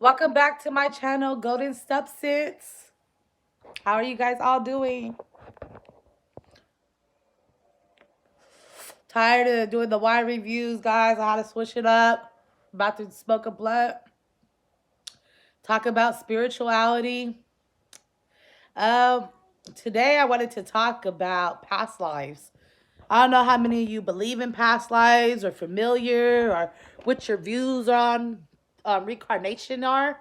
Welcome back to my channel, Golden Substance. How are you guys all doing? Tired of doing the wine reviews, guys. I had to switch it up. About to smoke a blunt. Talk about spirituality. Um, Today I wanted to talk about past lives. I don't know how many of you believe in past lives or familiar or what your views on reincarnation are.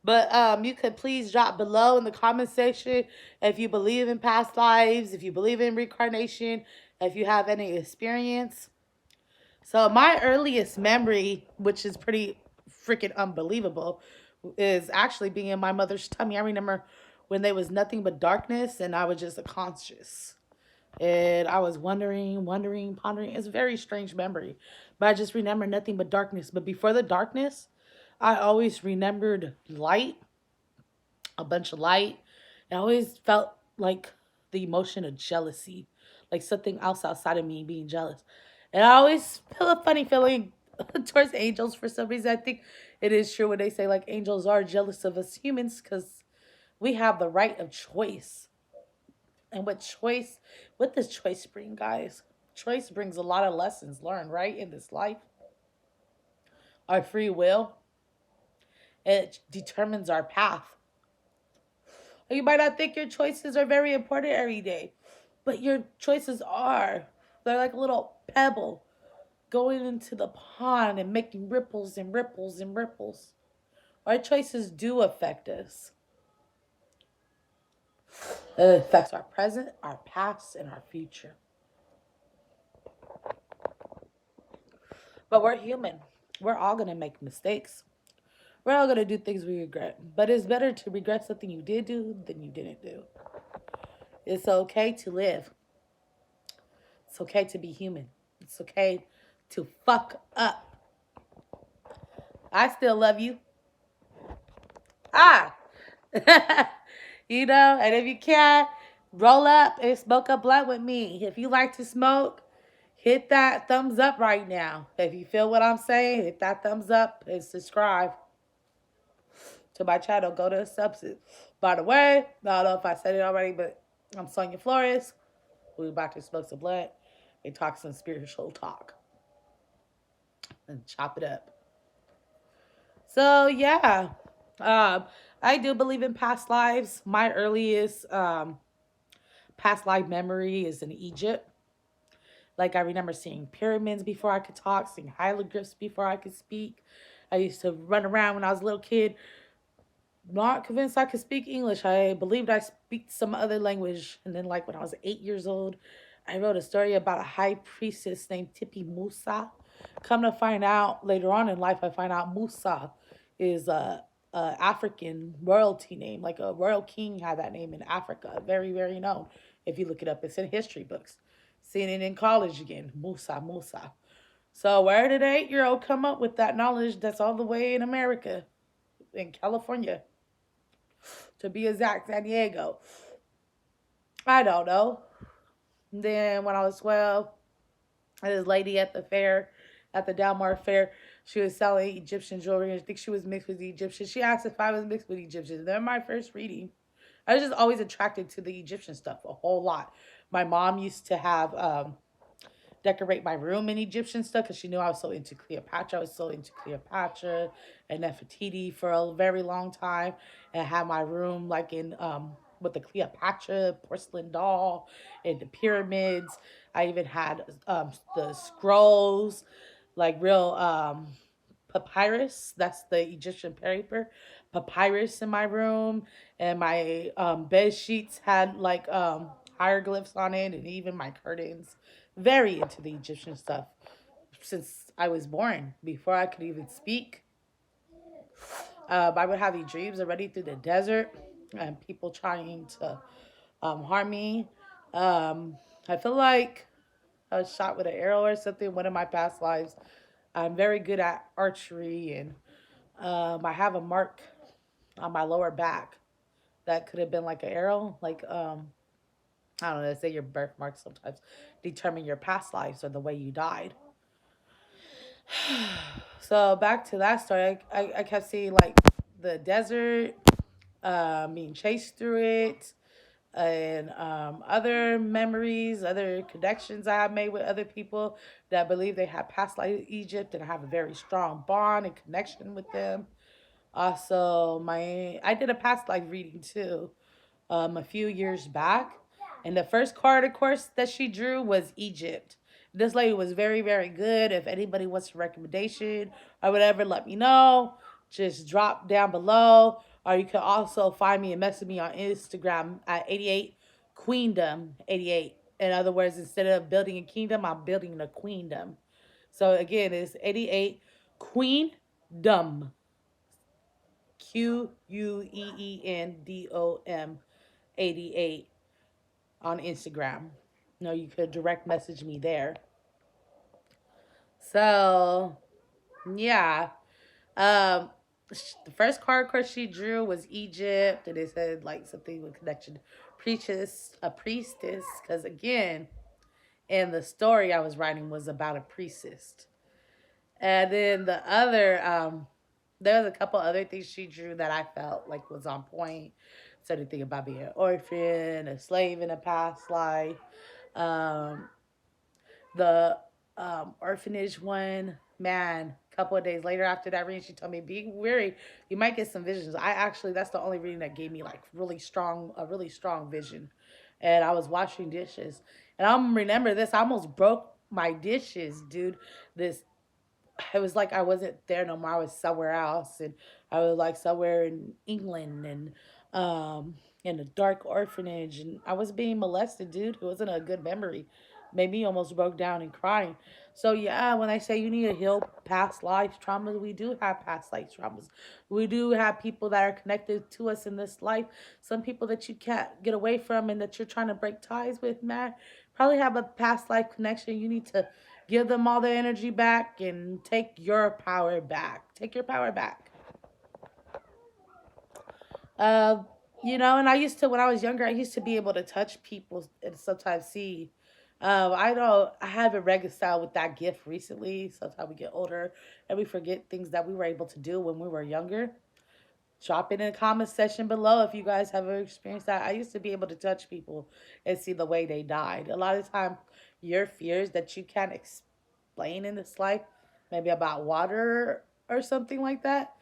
But you could please drop below in the comment section if you believe in past lives, if you believe in reincarnation, if you have any experience. So my earliest memory, which is pretty freaking unbelievable, is actually being in my mother's tummy. I remember when there was nothing but darkness and I was just conscious. And I was wondering, pondering. It's a very strange memory. But I just remember nothing but darkness. But before the darkness, I always remembered light, a bunch of light. I always felt like the emotion of jealousy, like something else outside of me being jealous. And I always feel a funny feeling towards angels for some reason. I think it is true when they say like angels are jealous of us humans because we have the right of choice. And what does choice bring, guys? Choice brings a lot of lessons learned, right, in this life. Our free will, it determines our path. You might not think your choices are very important every day, but your choices are. They're like a little pebble going into the pond and making ripples and ripples and ripples. Our choices do affect us. It affects our present, our past, and our future. But we're human. We're all going to make mistakes. We're all going to do things we regret. But it's better to regret something you did do than you didn't do. It's okay to live. It's okay to be human. It's okay to fuck up. I still love you. Ah. And if you can, roll up and smoke a blunt with me. If you like to smoke, hit that thumbs up right now. If you feel what I'm saying, hit that thumbs up and subscribe to my channel. Go to Substance. By the way, I don't know if I said it already, but I'm Sonia Flores. We're about to smoke some blunt and talk some spiritual talk and chop it up. So yeah, um, I do believe in past lives. My earliest past life memory is in Egypt. Like I remember seeing pyramids before I could talk, seeing hieroglyphs before I could speak. I used to run around when I was a little kid, not convinced I could speak English. I believed I speak some other language. And then like when I was 8 years old, I wrote a story about a high priestess named Tipi Musa. Come to find out later on in life, I find out Musa is a African royalty name. Like a royal king had that name in Africa. Very, very known. If you look it up, it's in history books. Seeing it in college again. Musa, Musa. So where did an 8-year old come up with that knowledge that's all the way in America, in California, to be exact, San Diego? I don't know. Then when I was 12, this lady at the fair, at the Delmar Fair, she was selling Egyptian jewelry. I think she was mixed with the Egyptians. She asked if I was mixed with Egyptians. They're my first reading. I was just always attracted to the Egyptian stuff a whole lot. My mom used to have decorate my room in Egyptian stuff because she knew I was so into Cleopatra. I was so into Cleopatra and Nefertiti for a very long time, and had my room like in with the Cleopatra porcelain doll and the pyramids. I even had the scrolls, like real papyrus. That's the Egyptian paper. Papyrus in my room, and my bed sheets had like hieroglyphs on it, and even my curtains. Very into the Egyptian stuff since I was born. Before I could even speak, I would have these dreams already through the desert and people trying to harm me. Um, I feel like I was shot with an arrow or something. One of my past lives. I'm very good at archery, and I have a mark on my lower back that could have been like an arrow. Like I don't know. They say your birthmark sometimes determine your past lives or the way you died. So back to that story, I kept seeing like the desert, being chased through it, and other memories, other connections I have made with other people that believe they have past life in Egypt and I have a very strong bond and connection with them. Also, my I did a past life reading too, a few years back, and the first card, of course, that she drew was Egypt. This lady was very, very good. If anybody wants a recommendation or whatever, let me know. Just drop down below, or you can also find me and message me on Instagram at 88 Queendom 88. In other words, instead of building a kingdom, I'm building a queendom. So again, it's 88 Queendom. QUEENDOM 88 on Instagram. No, you could direct message me there. So, yeah. Um, the first card, of course, she drew was Egypt, and it said like something with connection to priestess. Because again, in the story I was writing was about a priestess. And then the other, there was a couple other things she drew that I felt like was on point. So the thing about being an orphan, a slave in a past life, um, the orphanage one, man, a couple of days later after that reading, she told me, be weary, you might get some visions. I actually, that's the only reading that gave me like a really strong vision. And I was washing dishes. And I remember this, I almost broke my dishes, dude. This it was like I wasn't there no more. I was somewhere else, and I was like somewhere in England, and in a dark orphanage, and I was being molested, dude. It wasn't a good memory. Made me almost broke down and crying. So yeah, when I say you need to heal past life traumas, we do have past life traumas. We do have people that are connected to us in this life. Some people that you can't get away from and that you're trying to break ties with, man, probably have a past life connection. You need to give them all their energy back and take your power back. Take your power back. Uh, and I used to, when I was younger, I used to be able to touch people and sometimes see. I know I haven't reconciled with that gift recently. Sometimes we get older and we forget things that we were able to do when we were younger. Drop it in the comment section below if you guys have ever experienced that. I used to be able to touch people and see the way they died. A lot of the time, your fears that you can't explain in this life, maybe about water or something like that,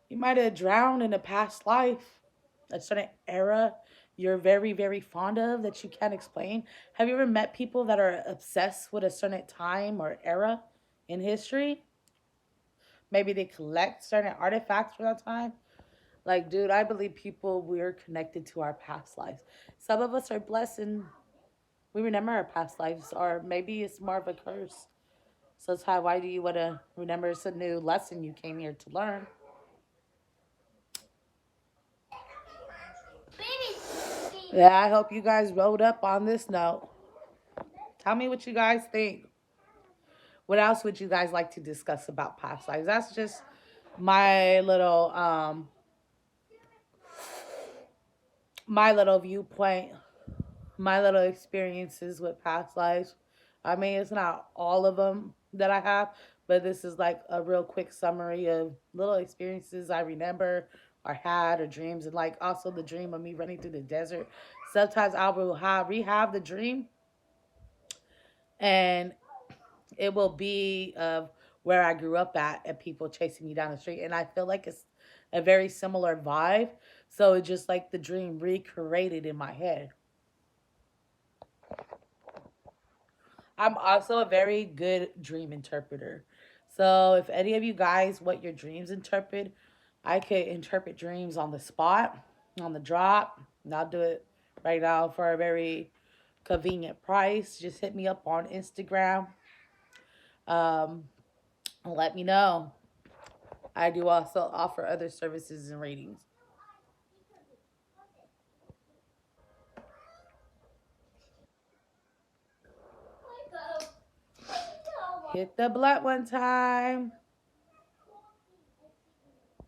you might have drowned in a past life, a certain era you're very, very fond of that you can't explain. Have you ever met people that are obsessed with a certain time or era in history? Maybe they collect certain artifacts from that time. Like, dude, I believe people, we're connected to our past lives. Some of us are blessed and we remember our past lives, or maybe it's more of a curse. So, Ty, why do you want to remember it's a new lesson you came here to learn? Yeah, I hope you guys rode up on this note. Tell me what you guys think. What else would you guys like to discuss about past lives? That's just my little viewpoint, my little experiences with past lives. I mean, it's not all of them that I have, but this is like a real quick summary of little experiences I remember or had or dreams, and like also the dream of me running through the desert. Sometimes I will rehab the dream, and it will be of where I grew up at and people chasing me down the street, and I feel like it's a very similar vibe. So it's just like the dream recreated in my head. I'm also a very good dream interpreter. So if any of you guys want your dreams interpreted, I could interpret dreams on the spot, on the drop. And I'll do it right now for a very convenient price. Just hit me up on Instagram. Um, let me know. I do also offer other services and ratings. Hit the blunt one time.